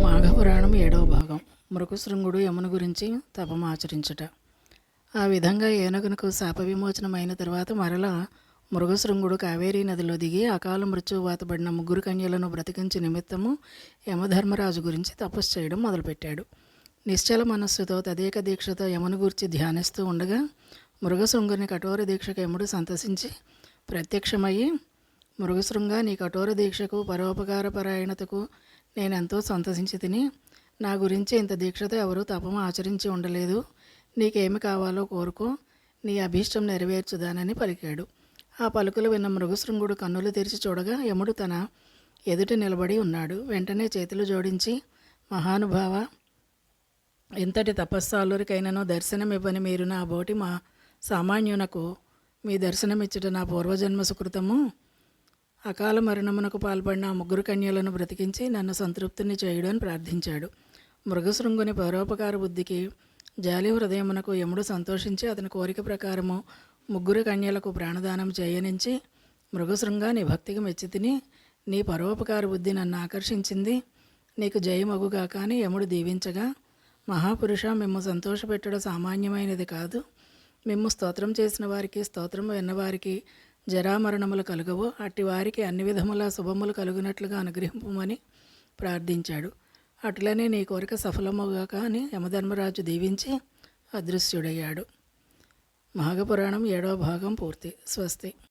మాఘపురాణం 7వ భాగం. మృగశృంగుడు యముని గురించి తపము ఆచరించుట. ఆ విధంగా ఏనుగునకు శాప విమోచనమైన తరువాత మరలా మృగశృంగుడు కావేరీ నదిలో దిగి అకాల మృత్యువాతబడిన 3 కన్యలను బ్రతికించి నిమిత్తము యమధర్మరాజు గురించి తపస్సు చేయడం మొదలుపెట్టాడు. నిశ్చల మనస్సుతో తదేక దీక్షతో యముని గురించి ధ్యానిస్తూ ఉండగా మృగశృంగుని కఠోర దీక్షకు యముడు సంతసించి ప్రత్యక్షమయ్యి, మృగశృంగ, నీ కఠోర దీక్షకు పరోపకార పరాయణతకు నేనెంతో సంతసించి తిని, నా గురించి ఇంత దీక్షతో ఎవరూ తపము ఆచరించి ఉండలేదు. నీకేమి కావాలో కోరుకో, నీ అభీష్టం నెరవేర్చుదానని పలికాడు. ఆ పలుకులు విన్న మృగశృంగుడు కన్నులు తెరిచి చూడగా యముడు తన ఎదుట నిలబడి ఉన్నాడు. వెంటనే చేతులు జోడించి, మహానుభావ, ఇంతటి తపస్సాలురికైనను దర్శనమివ్వని మీరు నా బోటి మా సామాన్యునకు మీ దర్శనమిచ్చుట నా పూర్వజన్మ సుకృతము. అకాల మరణమునకు పాల్పడిన 3 కన్యలను బ్రతికించి నన్ను సంతృప్తిని చేయడని ప్రార్థించాడు. మృగశృంగుని పరోపకార బుద్ధికి, జాలి హృదయమునకు యముడు సంతోషించి అతని కోరిక ప్రకారము 3 కన్యలకు ప్రాణదానం చేయనించి, మృగశృంగ, నీ భక్తికి మెచ్చి తిని, నీ పరోపకార బుద్ధి నన్ను ఆకర్షించింది, నీకు జయమగుగాక అని యముడు దీవించగా, మహాపురుష, మిమ్ము సంతోషపెట్టడం సామాన్యమైనది కాదు. మిమ్ము స్తోత్రం చేసిన వారికి, స్తోత్రము విన్నవారికి జరామరణములు కలుగవు. అట్టి వారికి అన్ని విధముల శుభములు కలుగునట్లుగా అనుగ్రహింపమని ప్రార్థించాడు. అట్లనే నీ కోరిక సఫలమవుగాక అని యమధర్మరాజు దీవించి అదృశ్యుడయ్యాడు. మాఘపురాణం 7వ భాగం పూర్తి. స్వస్తి.